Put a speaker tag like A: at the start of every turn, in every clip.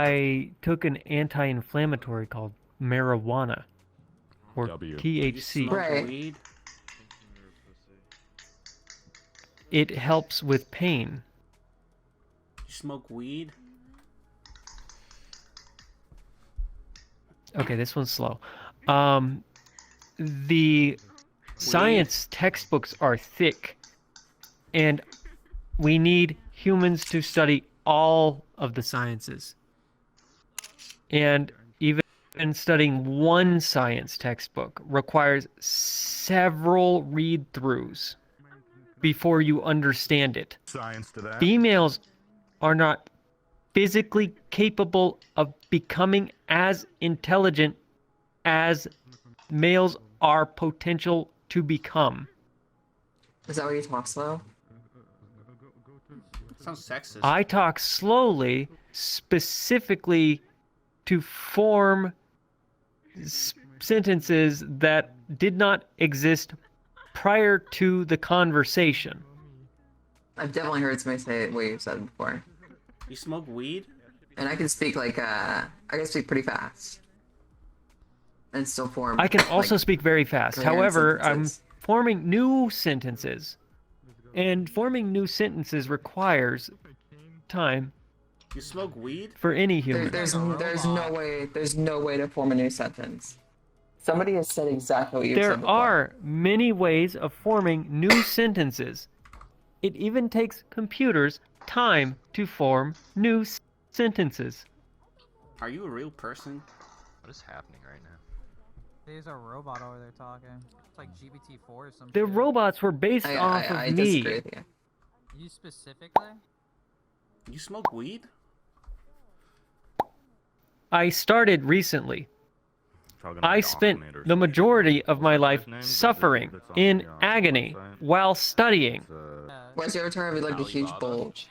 A: I took an anti-inflammatory called marijuana, or THC.
B: Right.
C: Weed?
A: It helps with pain.
C: You smoke weed?
A: Okay, this one's slow. The science textbooks are thick, and we need humans to study all of the sciences. And even studying one science textbook requires several read-throughs before you understand it.
D: Science to that.
A: Females are not physically capable of becoming as intelligent as males are potential to become.
B: Is that why you talk slow?
C: Sounds sexist.
A: I talk slowly, specifically to form sentences that did not exist prior to the conversation.
B: I've definitely heard somebody say what you've said before.
C: You smoke weed?
B: And I can speak like, I can speak pretty fast. And still form.
A: I can also
B: like,
A: speak very fast.
B: coherent
A: However,
B: sentences.
A: I'm forming new sentences. And forming new sentences requires time
C: You smoke weed?
A: for any human.
B: There's no way to form a new sentence. Somebody has said exactly what you said
A: There
B: before.
A: are many ways of forming new sentences. It even takes computers time to form new sentences.
C: Are you a real person?
E: What is happening right now?
F: There's a robot over there talking. It's like GPT-4 or something.
A: The robots were based off
B: I
A: of
B: disagree
A: me.
B: with you.
F: You specifically?
C: You smoke weed?
A: I started recently.
D: Talking
A: I
D: about
A: spent
D: Dominators.
A: the majority of my life
D: His name,
A: suffering
D: that's on
A: in
D: the
A: agony
D: website.
A: while studying.
D: It's,
B: When's your turn? We like a huge
E: Alibaba.
B: bulge.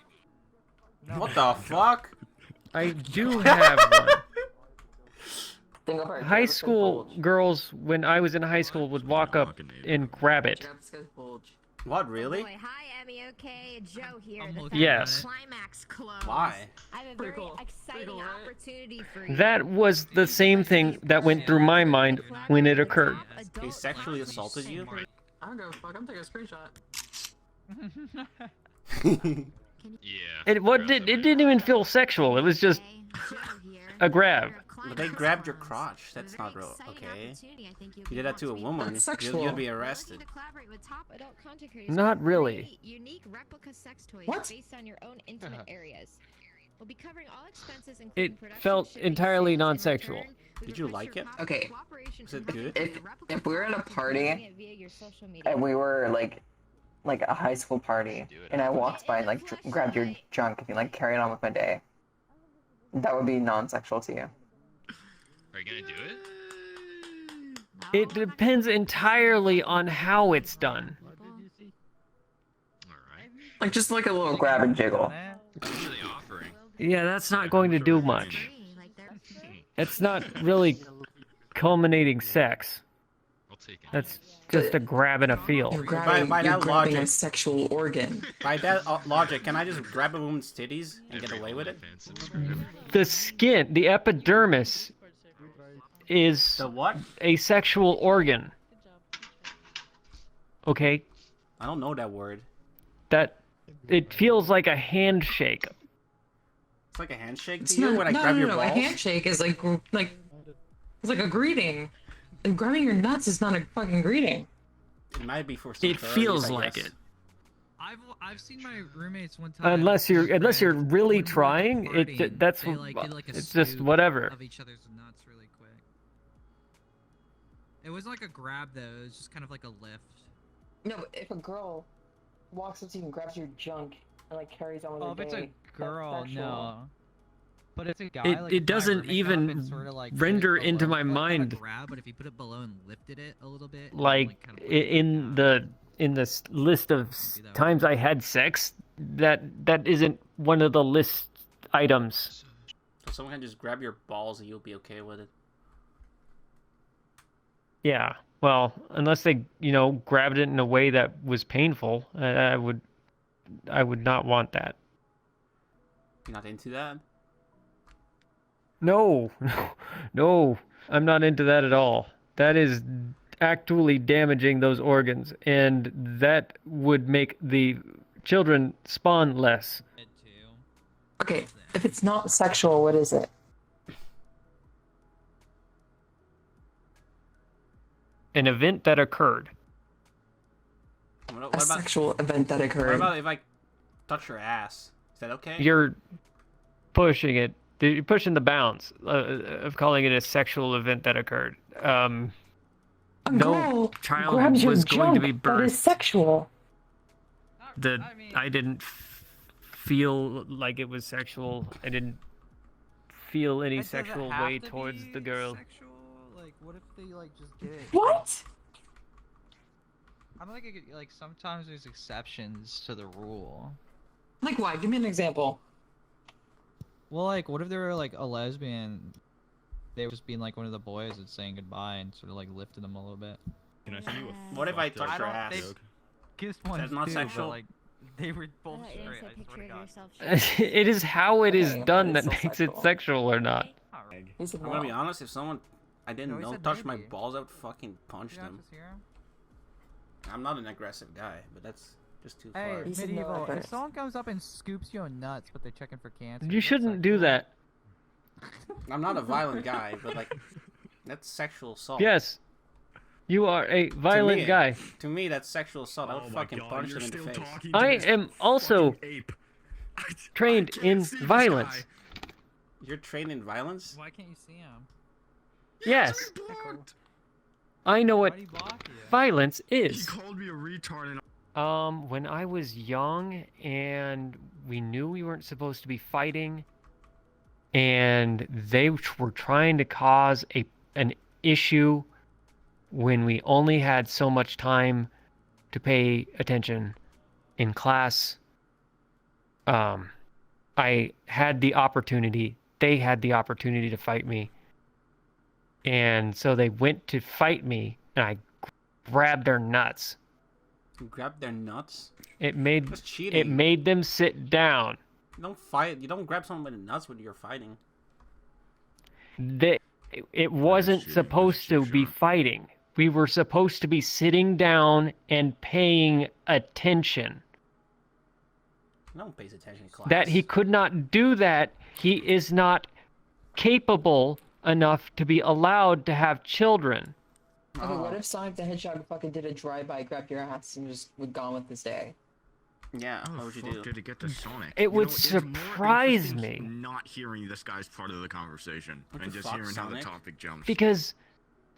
C: What the fuck?
A: I do have one.
B: Think of her.
A: High school girls, when I was in high school, would walk up and grab it.
B: Grab this guy's bulge.
C: What, really?
G: Boy, hi, Emmy. Okay, Joe here.
F: I'm
G: The
F: looking
A: Yes.
G: climax close.
C: Why?
G: I have a
B: Pretty
G: very
B: cool.
G: exciting
B: Pretty cool, right?
G: opportunity for you.
A: That was the same thing that went through my mind when it occurred.
C: He sexually assaulted you?
B: I don't give a fuck. I'm taking a screenshot.
E: Yeah.
A: It didn't even feel sexual. It was just a grab.
C: But they grabbed your crotch. That's not real. Okay. You did that to a woman.
B: That's sexual.
C: You'd be arrested.
A: Not really.
G: Unique replica sex toys
B: What?
G: based on your own intimate areas. We'll be covering all expenses,
A: It
G: including production,
A: felt
G: shipping,
A: entirely
G: sales, and
A: non-sexual.
G: return. We
C: Did you
G: request
C: like
G: your
C: it?
B: Okay.
G: cooperation
C: Is it
G: to
C: good?
G: receive the replica
B: If we were at a
G: product
B: party
G: via your social media.
B: and we were like a high school party, and I walked by and like grabbed your junk and like carried on with my day, that would be non-sexual to you.
E: Are you gonna do it?
A: It depends entirely on how it's done.
E: Alright.
B: Like just like a little grab and jiggle.
E: What are they offering?
A: Yeah, that's not going to do much. It's not really culminating sex.
E: I'll take it.
A: That's just a grab and a feel.
B: You're grabbing,
C: by
B: you're
C: that
B: grabbing a
C: logic-
B: sexual organ.
C: By that logic, can I just grab a woman's titties and get away with it?
E: Fan subscriber.
A: The skin, the epidermis, is
C: The what?
A: a sexual organ. Okay?
C: I don't know that word.
A: That it feels like a handshake.
C: It's like a handshake
B: It's
C: to you
B: not,
C: when I
B: no,
C: grab
B: no,
C: your
B: no.
C: balls?
B: A handshake is like it's like a greeting. And grabbing your nuts is not a fucking greeting.
C: It might be for some
A: It
C: furries,
A: feels
C: I
A: like
C: guess.
A: it.
F: I've seen my roommates one time.
A: Unless you're really trying, that's
F: they, like, did, like, a
A: it's just
F: scoop
A: whatever.
F: Of each other's nuts really quick. It wasn't like a grab though. It was just kind of like a lift.
B: No, but if a girl walks up to you and grabs your junk and like carries on with
F: Oh,
B: her
F: if it's
B: day,
F: a girl,
B: sexual.
F: no. But it's a guy.
A: It-
F: like,
A: it
F: if my
A: doesn't
F: roommate got up
A: even
F: and sorta, like, put
A: render
F: it
A: into
F: below,
A: my
F: like, not a
A: mind.
F: grab, but if he put it below and lifted it a little bit, and,
A: Like
F: kind of,
A: in the list of times I had sex, that isn't one of the list items.
C: So someone can just grab your balls and you'll be okay with it.
A: Yeah. Well, unless they, grabbed it in a way that was painful, I would not want that.
C: You're not into that?
A: No, no, I'm not into that at all. That is actually damaging those organs, and that would make the children spawn less.
B: Okay, if it's not sexual, what is it?
A: An event that occurred.
C: What
B: A
C: about
B: sexual event that
C: what
B: occurred.
C: about if I touch your ass? Is that okay?
A: You're pushing it. You're pushing the bounds of calling it a sexual event that occurred.
B: A
A: No
B: girl
A: child
B: grabs your
A: was going to
B: junk,
A: be
B: that is
A: birthed.
B: sexual.
A: I didn't feel like it was sexual. I didn't feel any
F: Does it
A: sexual
F: have
A: way
F: to
A: towards
F: be
A: the girl.
F: Sexual? Like, what if they like just did it?
B: What?
F: I'm like sometimes there's exceptions to the rule.
B: Like what? Give me an example.
F: Well, like, what if they were like a lesbian? They were just being like one of the boys and saying goodbye and sort of like lifting them a little bit.
D: Can I send you a
C: What if I
D: fucked up
C: touch your
F: don't
C: ass?
F: think- Kissed one
C: That's not
F: too,
C: sexual?
F: but like they were both
G: Oh,
F: straight.
G: innocent
F: I swear to
G: picture of
F: God.
G: yourself.
A: It is how it is
B: Okay,
A: done
B: but
A: that
B: it's
A: makes
B: still
A: it sexual or not.
F: Alright.
B: He said
C: I'm gonna be
B: no.
C: honest. If someone I didn't
F: No, he
C: know
F: said
C: touched my
F: maybe.
C: balls, I would fucking punch
F: Did you not
C: them.
F: just hear him?
C: I'm not an aggressive guy, but that's just too
F: Hey,
C: far.
B: He said no
F: medieval.
B: at
F: If
B: first.
F: someone comes up and scoops you on nuts, but they're checking for cancer.
A: You
F: is that
A: shouldn't do
F: sexual?
A: that.
C: I'm not a violent guy, but like that's sexual assault.
A: Yes. You are a violent
C: me,
A: guy.
C: To me, that's sexual assault. I
D: Oh
C: would
D: my
C: fucking
D: God,
C: punch
D: you're
C: him in the
D: still
C: face.
D: talking to
A: I
D: this
A: am also
D: fucking ape.
A: trained
D: can't
A: in
D: see this
A: violence.
D: guy.
C: You're trained in violence?
F: Why can't you see him?
A: Yes.
D: He's blocked.
A: I know
F: Why
A: what
F: do you block you?
A: violence
D: He
A: is.
D: called me a retard and
A: When I was young and we knew we weren't supposed to be fighting, and they were trying to cause an issue when we only had so much time to pay attention in class. I had the opportunity, they had the opportunity to fight me. And so they went to fight me, and I grabbed their nuts.
C: You grab their nuts?
A: It made
C: That's cheating.
A: it made them sit down.
C: You don't fight. You don't grab someone by the nuts when you're fighting.
A: It wasn't
D: shooting,
A: supposed to
D: that's
A: be
D: shot.
A: fighting. We were supposed to be sitting down and paying attention.
C: No one pays attention in class.
A: That he could not do that. He is not capable enough to be allowed to have children.
B: Okay, what if Sonic the Hedgehog fucking did a drive-by, grabbed your ass, and just was gone with his day?
C: Yeah,
D: how
C: what
D: the
C: would you
D: fuck
C: do?
D: did it get to Sonic?
A: It would
D: it's more
A: surprise
D: interesting
A: me.
D: not hearing this guy's part of the conversation
C: What
D: and
C: the
D: just
C: fuck,
D: hearing how the
C: Sonic?
D: topic jumps.
A: Because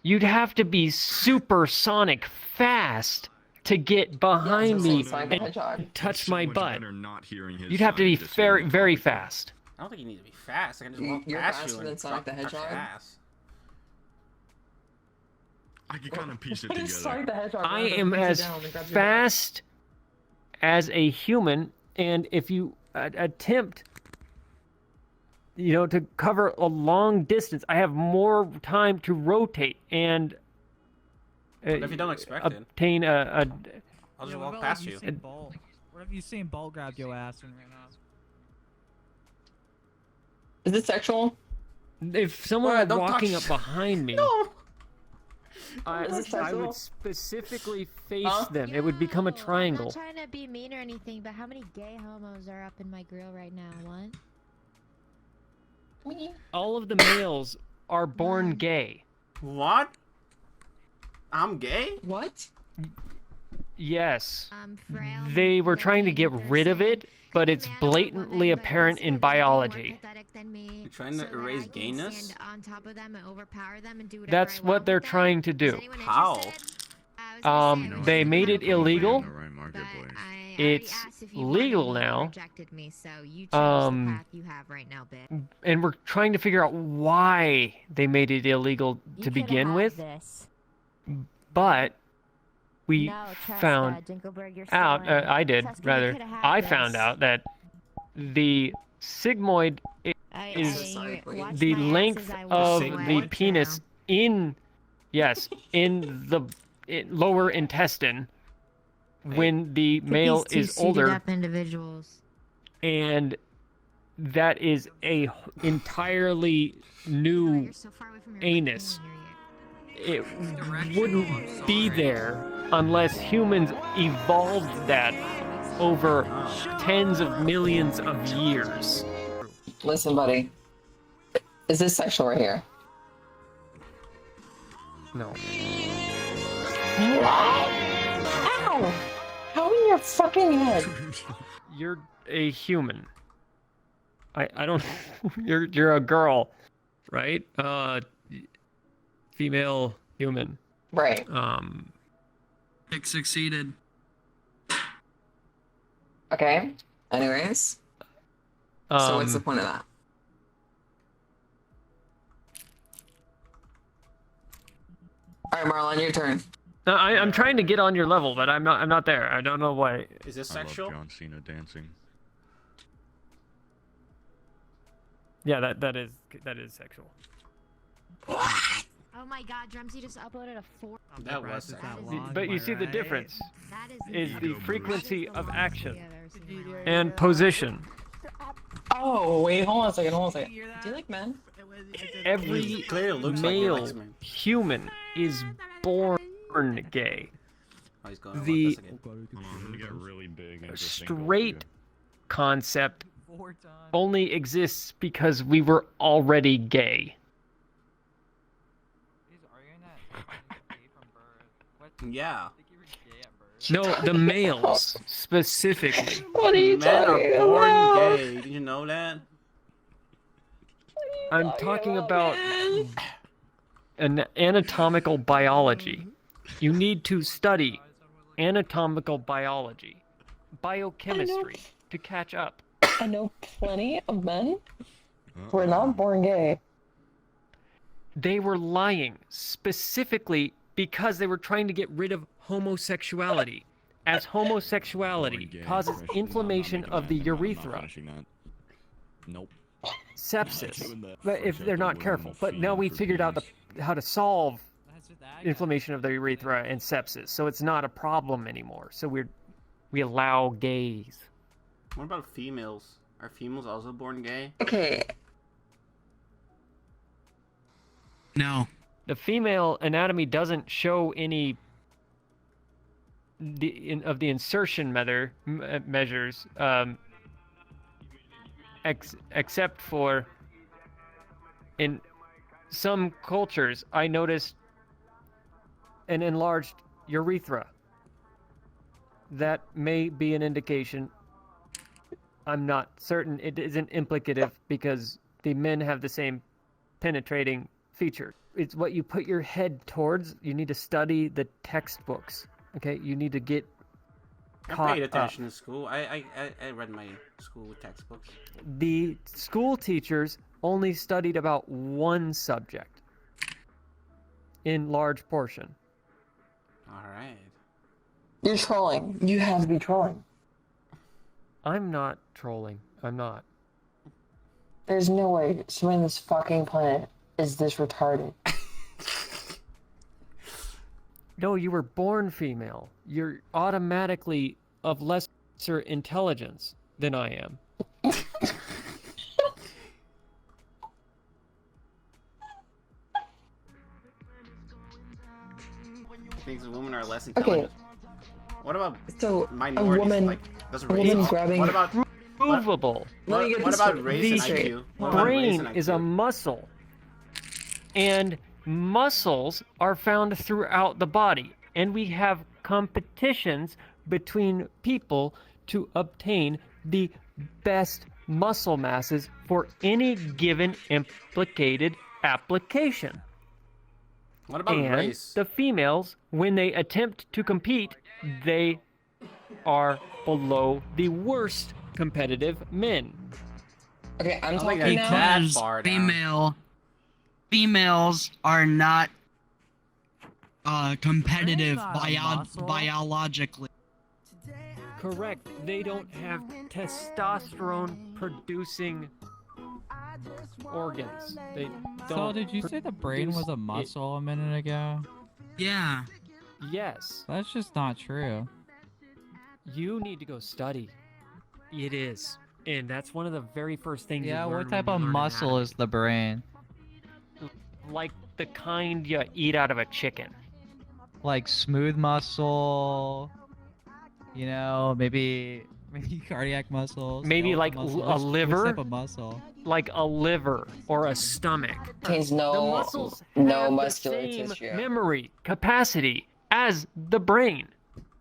A: you'd have to be supersonic fast to get behind
B: Yeah,
A: me
B: so Sonic the
A: and
B: Hedgehog.
A: touch
D: It's so
A: my
D: much
A: butt.
D: better not hearing his
A: You'd have to
D: side
A: be
D: just hearing
A: very,
D: the
A: very
D: topic.
A: fast.
C: I don't think you need to be fast. I can just walk
B: You're
C: past
B: faster
C: you
B: than
C: and
B: Sonic the
C: touch your
B: Hedgehog?
C: ass.
D: I can kind of piece it
B: What if
D: together.
B: Sonic the Hedgehog
A: I
B: runs up
A: am
B: and
A: as
B: sits down and grabs your butt?
A: fast as a human, and if you attempt, to cover a long distance, I have more time to rotate and
C: What if you don't expect it?
A: obtain a
C: I'll just
F: Yeah, what
C: walk
F: about,
C: past
F: like,
C: you.
F: Usain Bolt? What if Usain Bolt grabbed your ass and ran off?
B: Is it sexual?
A: If someone
C: Well,
A: were
C: don't
A: walking
C: touch-
A: up behind me,
C: No!
A: I
B: Is it sexual?
A: would specifically face
B: Huh?
A: them. It would become a
G: Yo,
A: triangle.
G: I'm not trying to be mean or anything, but how many gay homos are up in my grill right now? One?
A: All of the males are born gay.
C: What? I'm gay?
B: What?
G: Frail.
A: They were trying to get rid of it, but
G: I'm a
A: it's
G: man, I want
A: blatantly
G: women, but
A: apparent in
G: also they're more
A: biology.
G: pathetic than me,
C: You're trying to
G: so that
C: erase
G: I can
C: gayness?
G: stand on top of them and overpower them and do whatever
A: That's
G: I
A: what
G: want
A: they're
G: with them.
A: trying to
G: Is
A: do.
G: anyone
C: How?
G: interested? I was gonna say,
A: They
G: I really
A: made
G: don't
A: it
G: know
A: illegal.
D: In the right
G: But
D: marketplace.
G: I already
A: It's
G: asked if you wanted
A: legal
G: me, you
A: now.
G: rejected me, so you chose
A: Um,
G: the path you have right now, bitch.
A: And we're trying to figure out why they made it illegal to begin with. But we found out, I did, rather, I found out that the sigmoid is the length of the
C: sigmoid?
A: penis in the lower intestine when the male is older,
G: individuals.
A: and that is a entirely new anus. It wouldn't be there unless humans evolved that over tens of millions of years.
B: Listen, buddy. Is this sexual right here?
A: No.
B: What? Ow! How in your fucking head?
A: You're a human. I don't. You're a girl, right? Female human.
B: Right.
H: It succeeded.
B: Okay. Anyways. So what's the point of that? All right, Marlon, your turn.
A: I'm trying to get on your level, but I'm not there. I don't know why.
C: Is this
D: I love
C: sexual?
D: John Cena dancing.
A: Yeah, that is sexual.
G: Oh my god, Drumsy just uploaded a 4.
C: That was sexual.
A: But you see the difference
G: That
A: is the
G: that
A: frequency
G: is the
A: of
G: longest
A: action
G: video I've ever seen in my life.
A: and position.
B: Oh, wait, hold on a second, hold on a second. Do you like men?
A: Every
C: Clearly looks
A: male
C: like he likes men.
A: human is born gay.
C: Oh, he's going on
A: The
C: this again.
D: Hold on, let me get really big. and just think
A: straight concept
F: 4 times.
A: only exists because we were already gay.
F: He's arguing that gay from birth. What?
C: Yeah.
F: I think you were gay at birth.
A: No, the males specifically.
B: What are you
C: Men
B: talking
C: are born
B: about?
C: gay. Did you know that?
A: I'm talking about an anatomical biology. You need to study anatomical biology, biochemistry to catch up.
B: I know plenty of men who are not born gay.
A: They were lying specifically because they were trying to get rid of homosexuality, as homosexuality causes inflammation of the urethra,
D: Nope.
A: sepsis, but if they're not careful. But now we figured out how to solve inflammation of the urethra and sepsis, so it's not a problem anymore. So we allow gays.
C: What about females? Are females also born gay?
B: Okay.
H: No.
A: The female anatomy doesn't show any of the insertion measures, except for in some cultures, I noticed an enlarged urethra. That may be an indication. I'm not certain. It isn't implicative because the men have the same penetrating feature. It's what you put your head towards. You need to study the textbooks. Okay, you need to get caught
C: I paid attention
A: up.
C: in school. I read my school textbooks.
A: The school teachers only studied about one subject in large portion.
C: All right.
B: You're trolling. You have to be trolling.
A: I'm not trolling. I'm not.
B: There's no way someone on this fucking planet is this retarded.
A: No, you were born female. You're automatically of lesser intelligence than I am.
C: Thinks women are less intelligent. What about
B: So,
C: minorities?
B: a woman,
C: Like, does
B: a
C: race?
B: woman grabbing...
C: What about
A: Provable.
B: Let me get
C: what
B: this
C: about
B: straight.
C: race and
B: Straight.
C: IQ? What about race
A: Brain
C: and
A: is a
C: IQ?
A: muscle. And muscles are found throughout the body. And we have competitions between people to obtain the best muscle masses for any given implicated application.
C: What about
A: And
C: race?
A: the females, when they attempt to compete, they are below the worst competitive men.
B: Okay, I'm
C: I don't think
B: talking
C: that's
B: now.
C: that
H: Because
C: far down.
H: females are not competitive
F: muscle?
H: biologically.
A: Correct. They don't have testosterone producing organs. They don't.
F: So did you say the brain was a
A: produce
F: muscle a minute ago?
H: Yeah.
A: Yes.
F: That's just not true.
A: You need to go study. It is. And that's one of the very first things you
F: Yeah,
A: learn
F: what
A: when
F: type
A: you
F: of
A: learn
F: muscle
A: anatomy.
F: is the brain?
A: Like the kind you eat out of a chicken.
F: Like smooth muscle, you know, maybe cardiac muscles.
A: Maybe
F: skeletal
A: like
F: muscle.
A: a
F: Which
A: liver?
F: type of muscle?
A: Like a liver or a stomach.
B: Contains
A: The
B: no
A: muscles
B: no
A: have the
B: muscular
A: same
B: tissue.
A: memory capacity as the brain.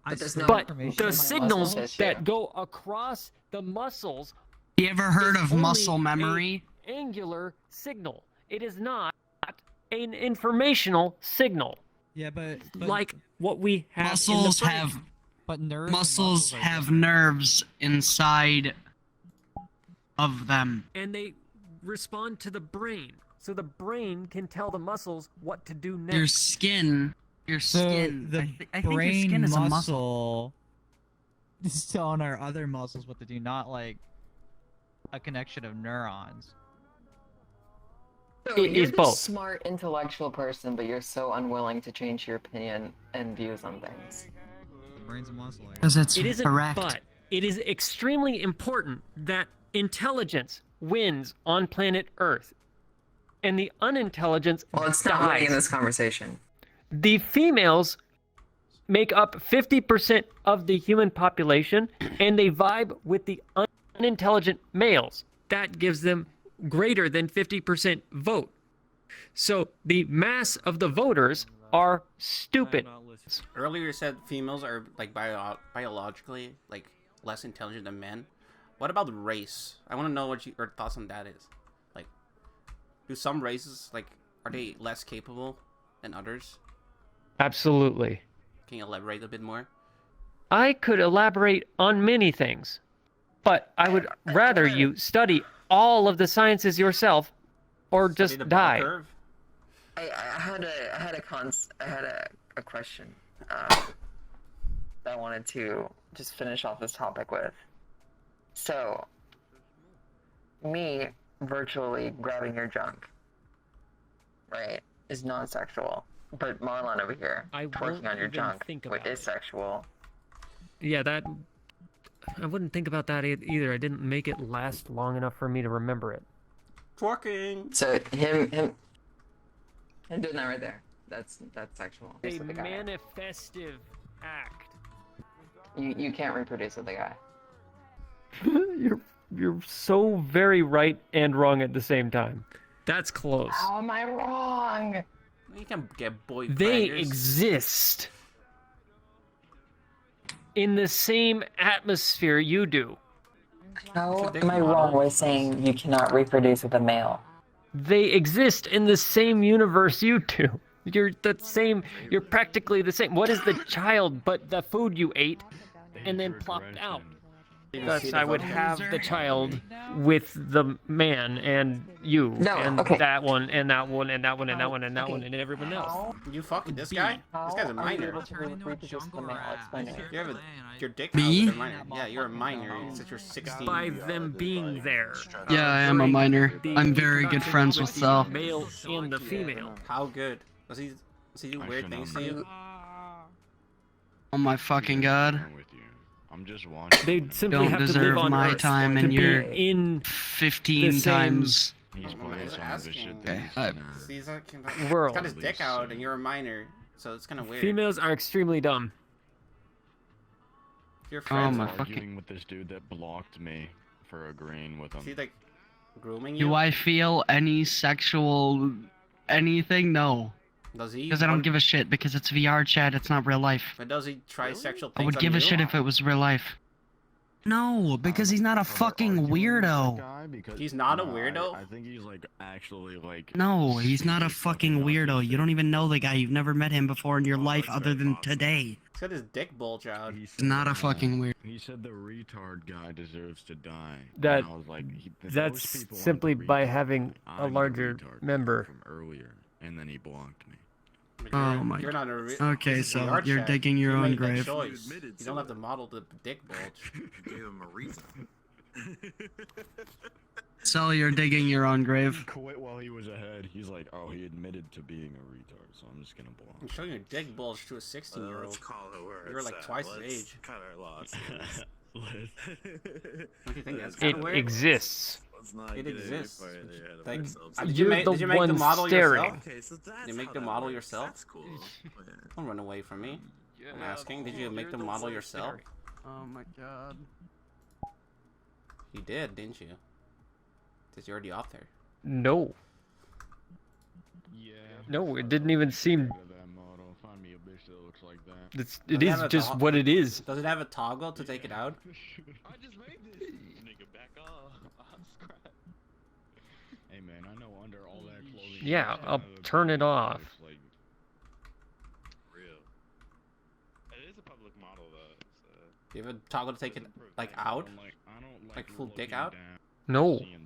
B: But there's no
A: But
F: information
A: the
F: about
A: signals
B: muscle tissue.
A: that go across the muscles
H: You ever heard
A: is
H: of
A: only
H: muscle memory?
A: a angular signal. It is not an informational signal
F: Yeah, but
A: like what we have in
H: Muscles
A: the brain.
H: have
F: but nerves. and
H: muscles
F: are
H: have
F: different.
H: nerves inside of them.
A: And they respond to the brain. So the brain can tell the muscles what to do next.
H: Your skin. Your
F: So
H: skin.
F: the
H: I think your
F: brain
H: skin is a muscle.
F: muscle is telling our other muscles what to do, not like a connection of neurons.
B: So
A: It
B: you're
A: is
B: this
A: both.
B: smart, intellectual person, but you're so unwilling to change your opinion and views on things.
F: The brain's a muscle.
H: Because it's
A: It isn't,
H: correct.
A: but it is extremely important that intelligence wins on planet Earth, and the unintelligence
B: Well, it's not winning in
A: dies.
B: this conversation.
A: The females make up 50% of the human population, and they vibe with the unintelligent males. That gives them greater than 50% vote. So the mass of the voters are stupid.
C: Earlier you said females are like biologically like less intelligent than men. What about race? I want to know what your thoughts on that is. Like, do some races like are they less capable than others?
A: Absolutely.
C: Can you elaborate a bit more?
A: I could elaborate on many things, but I would rather you study all of the sciences yourself or
C: Study
A: just
C: the bell
A: die.
C: curve?
B: I had a question that I wanted to just finish off this topic with. So, me virtually grabbing your junk, right, is non-sexual. But Marlon over here,
A: I won't
B: twerking on your
A: even
B: junk,
A: think
B: which
A: about
B: is
A: it.
B: sexual.
A: Yeah, that... I wouldn't think about that either. I didn't make it last long enough for me to remember it.
C: Twerking.
B: So him doing that right there. That's sexual.
A: A
B: With the guy.
A: manifestive act.
B: You can't reproduce with the guy.
A: You're so very right and wrong at the same time. That's close.
B: How am I wrong?
C: You can get boy
A: They
C: fraggers.
A: exist in the same atmosphere you do.
B: How am I wrong with saying you cannot reproduce with a male?
A: They exist in the same universe you do. You're practically the same. What is the child but the food you ate and then plopped out? Thus, I would have the child with the man and you
B: No,
A: and
B: okay.
A: that one and that one and that one and that one and that one and everyone else.
C: You fucking this guy? This guy's a minor. Your dick out
H: Me?
C: with a minor. Yeah, you're a minor since you're 16.
A: By them being there.
H: Yeah, I am a
A: during
H: minor.
A: the
H: I'm very good
A: reproduction
H: friends with
A: the
H: Sel.
A: male and the female.
C: How good? Does he do weird things to you?
H: Oh my fucking god.
D: I'm with you. I'm just watching.
A: They simply
H: Don't
A: have to
H: deserve
A: live on
H: my
A: Earth
H: time
A: to
H: and
A: be
H: your
A: in
H: 15
A: the same-
H: times.
D: He's
C: I'm
D: playing
C: just
D: some of this
C: asking.
D: shit.
H: Okay,
D: that
C: See, he's like,
A: World.
C: got his dick out and you're a minor, so it's kind of weird.
A: females are extremely dumb.
C: Your
H: Oh
C: friends
H: my
C: are.
H: fucking-
D: arguing with this dude that blocked me for agreeing with him.
C: Is he like grooming you?
H: Do I feel any sexual anything? No.
C: Does he?
H: Because I don't give a shit, because it's VR chat, it's not real life.
C: But does he try sexual
H: I
C: things
H: would give
C: on
H: a
C: you?
H: shit if it was real life. No, because he's not a fucking weirdo.
C: He's not a weirdo?
D: I think he's like actually like.
H: No, he's not a fucking weirdo. You don't even know the guy. You've never met him before in your life other than today.
C: He's got his dick bulge out.
D: He
H: He's
D: said,
H: not a fucking weirdo.
D: He said the retard guy deserves to die.
A: That-
D: And I was like, those
A: That's
D: people aren't
A: simply
D: the
A: by
D: retard.
A: having a
D: I'm the
A: larger
D: retard
A: member.
D: from earlier, and then he blocked me.
C: But
H: Oh
C: you're-
H: my
C: You're not a
H: Okay,
C: this is
H: so
C: VR
H: you're
C: chat.
H: digging your
C: You
H: own
C: made that
H: grave.
C: choice. You don't have to model the dick bulge.
E: Gave him a reason.
H: So you're digging your own grave.
D: Quit while he was ahead. He's like, oh, he admitted to being a retard, so I'm just gonna block.
C: I'm showing your dick bulge to a 16-year-old.
E: Let's call it where
C: You were
E: it's
C: like
E: at.
C: twice his
E: Let's
C: age.
E: cut our losses.
C: Don't you think that's
A: It
C: kind of weird?
A: exists.
D: Let's not
C: It
D: get any
C: exists.
D: farther ahead of
C: Like,
D: ourselves.
C: did
A: You're
C: you make
A: the
C: did you make the
A: one
C: model
A: staring.
C: yourself?
D: Okay, so that's
C: You make
D: how
C: the
D: that
C: model
D: works.
C: yourself?
D: That's cool. Yeah.
C: Don't run away from me. I'm asking. Did you make
A: You're
C: the
A: the
C: model
A: one
C: yourself?
A: staring.
F: Oh my god.
C: You did, didn't you? Because you're already up there.
A: No.
D: Yeah.
A: No, it didn't even seem.
D: That model. Find me a bitch that looks like that.
A: It
C: Does it
A: is
C: have a
A: just
C: dog?
A: what it is.
C: Does it have a toggle to take it out?
D: I just made this. Nigga, back off. Unscribe. Hey man, I know under all that clothing.
A: Yeah,
D: you
A: I'll
D: have a
A: turn it
D: public
A: off.
D: life, like, real. It is a public model though. So
C: Do you have a toggle to take it
D: doesn't prevent-
C: like
D: I
C: out?
D: don't like
C: Like full dick
D: looking
C: out?
D: down,
A: No.
D: seeing